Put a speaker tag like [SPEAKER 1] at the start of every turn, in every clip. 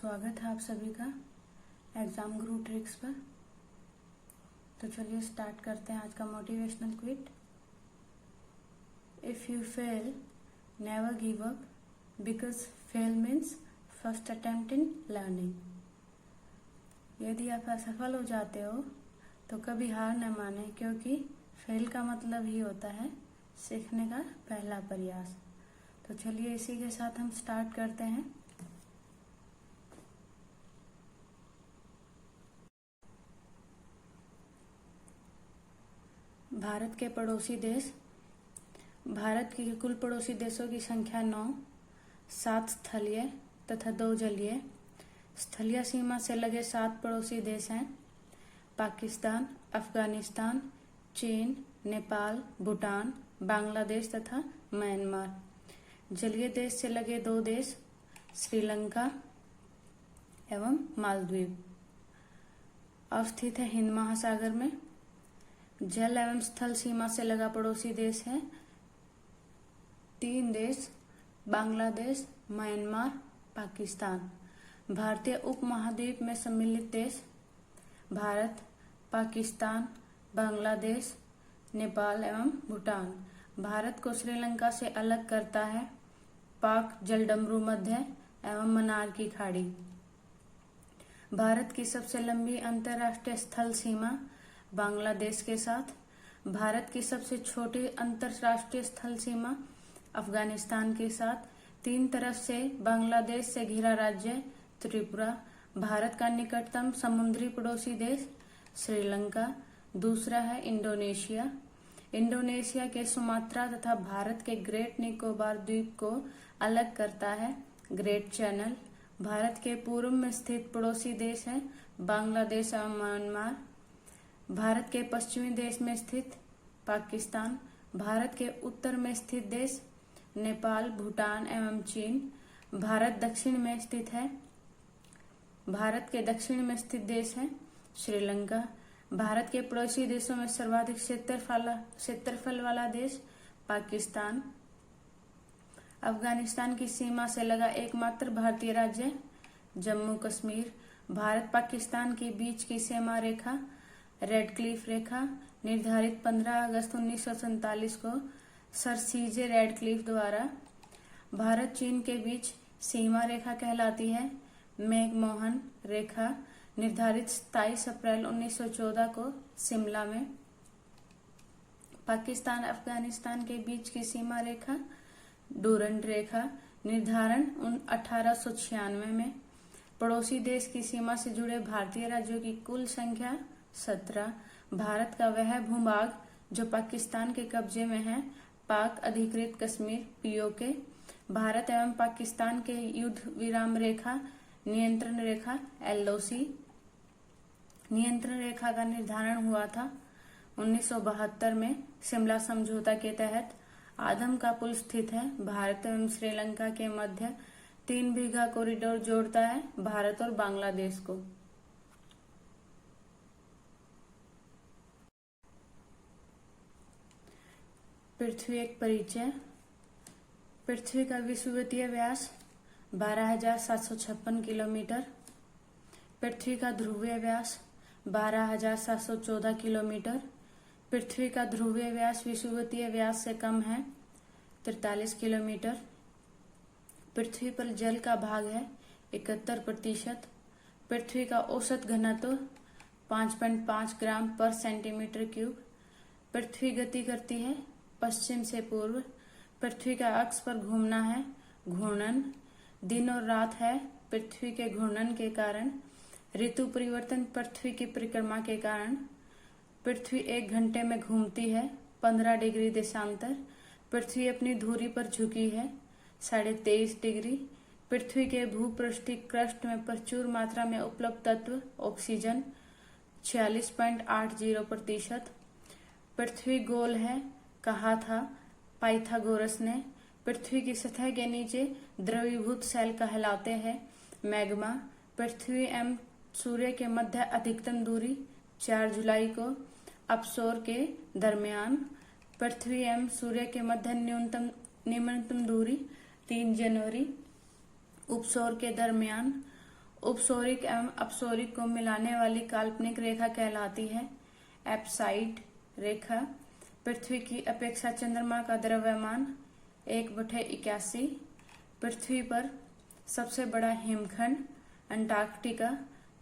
[SPEAKER 1] स्वागत है आप सभी का एग्जाम गुरु ट्रिक्स पर। तो चलिए स्टार्ट करते हैं आज का motivational quit. If you fail never give up because fail means first attempt in learning. यदि आप असफल हो जाते हो तो कभी हार न माने, क्योंकि फेल का मतलब ही होता है सीखने का पहला प्रयास। तो चलिए इसी के साथ हम स्टार्ट करते हैं। भारत के पड़ोसी देश। भारत की कुल पड़ोसी देशों की संख्या 9, 7 स्थलीय तथा 2 जलीय। स्थलीय सीमा से लगे 7 पड़ोसी देश हैं: पाकिस्तान, अफगानिस्तान, चीन, नेपाल, भूटान, बांग्लादेश तथा म्यांमार। जलीय देश से लगे 2 देश श्रीलंका एवं मालदीव अवस्थित है हिंद महासागर में। जल एवं स्थल सीमा से लगा पड़ोसी देश है 3 देश बांग्लादेश, म्यांमार, पाकिस्तान। भारतीय उपमहाद्वीप में सम्मिलित देश भारत, पाकिस्तान, बांग्लादेश, नेपाल एवं भूटान। भारत को श्रीलंका से अलग करता है पाक जलडमरू मध्य एवं मन्नार की खाड़ी। भारत की सबसे लंबी अंतर्राष्ट्रीय स्थल सीमा बांग्लादेश के साथ। भारत की सबसे छोटी अंतर्राष्ट्रीय स्थल सीमा अफगानिस्तान के साथ। 3 तरफ से बांग्लादेश से घिरा राज्य त्रिपुरा। भारत का निकटतम समुद्री पड़ोसी देश श्रीलंका। दूसरा है इंडोनेशिया। इंडोनेशिया के सुमात्रा तथा भारत के ग्रेट निकोबार द्वीप को अलग करता है ग्रेट चैनल। भारत के पूर्व में स्थित पड़ोसी देश है बांग्लादेश एवं म्यांमार। भारत के पश्चिमी देश में स्थित पाकिस्तान। भारत के उत्तर में स्थित देश नेपाल, भूटान एवं चीन। भारत के दक्षिण में स्थित देश है श्रीलंका। भारत के पड़ोसी देशों में सर्वाधिक क्षेत्रफल वाला देश पाकिस्तान। अफगानिस्तान की सीमा से लगा एकमात्र भारतीय राज्य जम्मू कश्मीर। भारत पाकिस्तान के बीच की सीमा रेखा रेडक्लिफ रेखा निर्धारित 15 अगस्त 1947 को सर सीजे रेडक्लिफ द्वारा। भारत चीन के बीच सीमा रेखा कहलाती है मैकमोहन रेखा निर्धारित 27 अप्रैल 1914 को शिमला में। पाकिस्तान अफगानिस्तान के बीच की सीमा रेखा डूरंड रेखा निर्धारण 1896 में। पड़ोसी देश की सीमा से जुड़े भारतीय राज्यों की कुल संख्या 17। भारत का वह भूभाग जो पाकिस्तान के कब्जे में है पाक अधिकृत कश्मीर पीओके। भारत एवं पाकिस्तान के युद्ध विराम रेखा नियंत्रण रेखा एलओसी। नियंत्रण रेखा का निर्धारण हुआ था 1972 में शिमला समझौता के तहत। आदम का पुल स्थित है भारत एवं श्रीलंका के मध्य। 3 बीघा कॉरिडोर जोड़ता है भारत और बांग्लादेश को। पृथ्वी एक परिचय। पृथ्वी का विषुवतीय व्यास 12,756 किलोमीटर। पृथ्वी का ध्रुवीय व्यास 12,714 किलोमीटर। पृथ्वी का ध्रुवीय व्यास विषुवतीय व्यास से कम है 43 किलोमीटर। पृथ्वी पर जल का भाग है 71%। पृथ्वी का औसत घनत्व 5.5 ग्राम पर सेंटीमीटर क्यूब। पृथ्वी गति करती है पश्चिम से पूर्व। पृथ्वी का अक्ष पर घूमना है घूर्णन। दिन और रात है पृथ्वी के घूर्णन के कारण। ऋतु परिवर्तन पृथ्वी की परिक्रमा के कारण। पृथ्वी 1 घंटे में घूमती है 15 डिग्री देशांतर। पृथ्वी अपनी धुरी पर झुकी है 23.5 डिग्री। पृथ्वी के भूपृष्ठीय क्रस्ट में प्रचुर मात्रा में उपलब्ध तत्व ऑक्सीजन 46.80%। पृथ्वी गोल है कहा था पाइथागोरस ने। पृथ्वी की सतह के नीचे द्रवीभूत सेल कहलाते हैं मैग्मा। पृथ्वी एवं सूर्य के मध्य अधिकतम दूरी 4 जुलाई को अपसौर के दरमियान। पृथ्वी एवं सूर्य के मध्य निम्नतम दूरी 3 जनवरी उपसौर के दरमियान। उपसौरिक एवं अपसौरिक को मिलाने वाली काल्पनिक रेखा कहलाती है एप्साइड रेखा। पृथ्वी की अपेक्षा चंद्रमा का द्रव्यमान 1/81। पृथ्वी पर सबसे बड़ा हिमखंड अंटार्कटिका।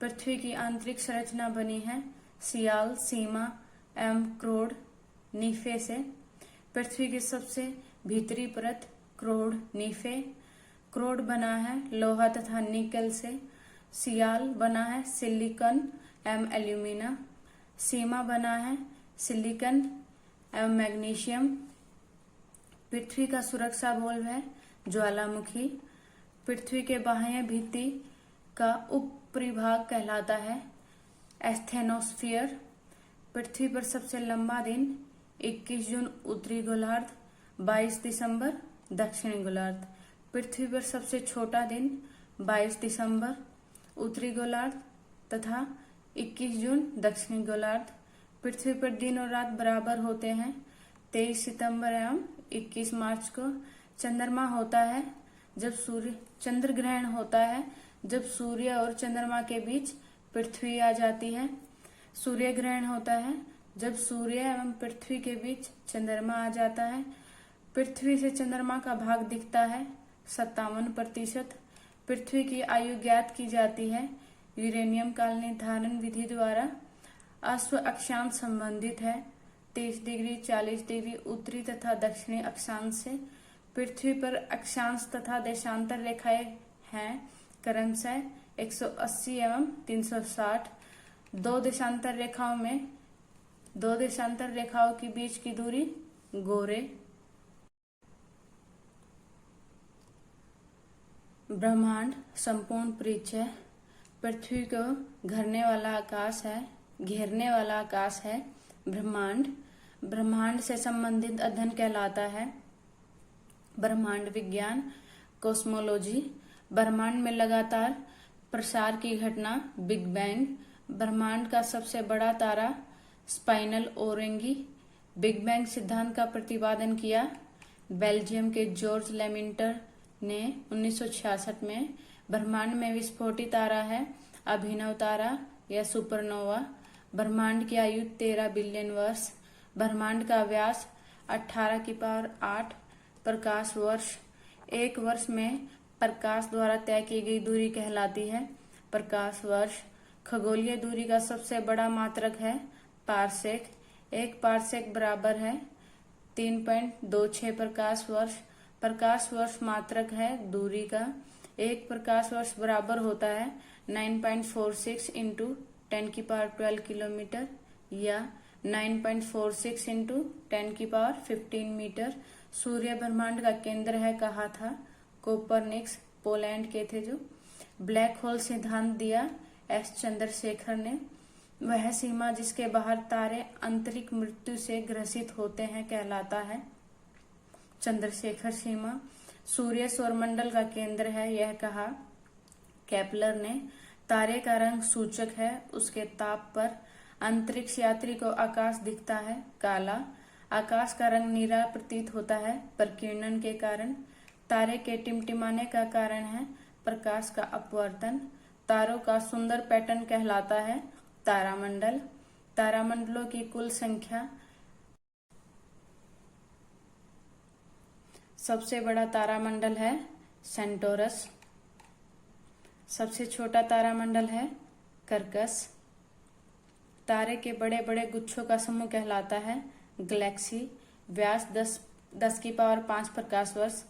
[SPEAKER 1] पृथ्वी की आंतरिक संरचना बनी है सियाल, सीमा एवं क्रोड नीफे से। पृथ्वी की सबसे भीतरी परत क्रोड नीफे। क्रोड बना है लोहा तथा निकल से। सियाल बना है सिलिकॉन एवं एल्यूमिना। सीमा बना है सिलिकॉन एवं मैग्नीशियम। पृथ्वी का सुरक्षा वॉल्व है ज्वालामुखी। पृथ्वी के बाह्य भित्ति का ऊपरी भाग कहलाता है एस्थेनोस्फीयर। पृथ्वी पर सबसे लंबा दिन 21 जून उत्तरी गोलार्ध, 22 दिसंबर दक्षिणी गोलार्ध। पृथ्वी पर सबसे छोटा दिन 22 दिसंबर उत्तरी गोलार्ध तथा 21 जून दक्षिणी गोलार्ध। पृथ्वी पर दिन और रात बराबर होते हैं। 23 सितंबर एवं 21 मार्च को चंद्रमा होता है जब चंद्र ग्रहण होता है जब सूर्य और चंद्रमा के बीच पृथ्वी आ जाती है। सूर्य ग्रहण होता है जब सूर्य एवं पृथ्वी के बीच चंद्रमा आ जाता है। पृथ्वी से चंद्रमा का भाग दिखता है 57%। पृथ्वी की आयु ज्ञात की जाती है यूरेनियम काल निर्धारण विधि द्वारा। अश्व अक्षांश संबंधित है 30 डिग्री 40 डिग्री उत्तरी तथा दक्षिणी अक्षांश से। पृथ्वी पर अक्षांश तथा देशांतर रेखाएं हैं क्रमशः 180 एवं 360। दो देशांतर रेखाओं के बीच की दूरी गोरे। ब्रह्मांड संपूर्ण परिचय। पृथ्वी को घेरने वाला आकाश है ब्रह्मांड। ब्रह्मांड से संबंधित अध्ययन कहलाता है ब्रह्मांड विज्ञान कॉस्मोलॉजी। ब्रह्मांड में लगातार प्रसार की घटना बिग बैंग। ब्रह्मांड का सबसे बड़ा तारा स्पाइनल ओरेंगी। बिग बैंग सिद्धांत का प्रतिपादन किया बेल्जियम के जॉर्ज लेमिंटर ने 1966 में। ब्रह्मांड में विस्फोटी तारा है अभिनव तारा या सुपरनोवा। ब्रह्मांड की आयु 13 बिलियन वर्ष। ब्रह्मांड का व्यास 18⁸ प्रकाश वर्ष। एक वर्ष में प्रकाश द्वारा तय की गई दूरी कहलाती है प्रकाश वर्ष। खगोलीय दूरी का सबसे बड़ा मात्रक है पारसेक। एक पारसेक बराबर है 3.26 प्रकाश वर्ष। प्रकाश वर्ष मात्रक है दूरी का। एक प्रकाश वर्ष बराबर होता है 9.46 इंटू 10⁻12 किलोमीटर या 9.46 इंटू 10⁻15 मीटर। सूर्य ब्रह्मांड का केंद्र है कहा था कोपरनिकस पोलैंड के थे जो। ब्लैक होल सिद्धांत दिया एस चंद्रशेखर ने। वह सीमा जिसके बाहर तारे आंतरिक मृत्यु से ग्रसित होते हैं कहलाता है चंद्रशेखर सीमा। सूर्य सौरमंडल का केंद्र है यह कहा केपलर ने। तारे का रंग सूचक है उसके ताप पर। अंतरिक्ष यात्री को आकाश दिखता है काला। आकाश का रंग नीला प्रतीत होता है प्रकीर्णन के कारण। तारे के टिमटिमाने का कारण है प्रकाश का अपवर्तन। तारों का सुंदर पैटर्न कहलाता है तारामंडल। तारामंडलों की कुल संख्या। सबसे बड़ा तारामंडल है सेंटोरस। सबसे छोटा तारामंडल है कर्कस। तारे के बड़े बड़े गुच्छों का समूह कहलाता है गैलेक्सी। व्यास 10⁵ प्रकाश वर्ष।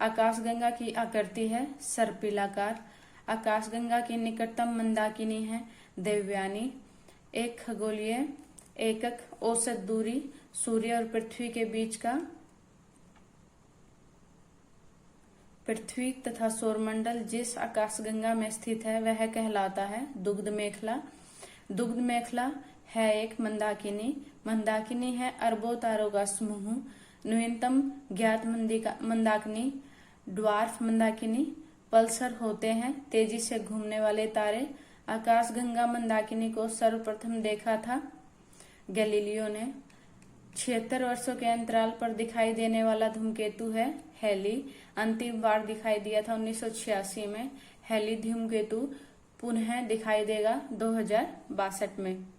[SPEAKER 1] आकाशगंगा की आकृति है सर्पिलाकार। आकाशगंगा की निकटतम मंदाकिनी है देवयानी। एक खगोलीय एकक औसत दूरी सूर्य और पृथ्वी के बीच का। पृथ्वी तथा सौरमंडल जिस आकाशगंगा में स्थित है वह कहलाता है दुग्ध मेखला। दुग्ध मेखला है एक मंदाकिनी। मंदाकिनी है अरबों तारों का समूह। न्यूनतम ज्ञात मंदाकिनी ड्वार्फ मंदाकिनी। पल्सर होते हैं तेजी से घूमने वाले तारे। आकाशगंगा मंदाकिनी को सर्वप्रथम देखा था गैलीलियो ने। 76 वर्षों के अंतराल पर दिखाई देने वाला धूमकेतु है हैली। अंतिम बार दिखाई दिया था 1986 में। हैली धूमकेतु पुनः दिखाई देगा 2062 में।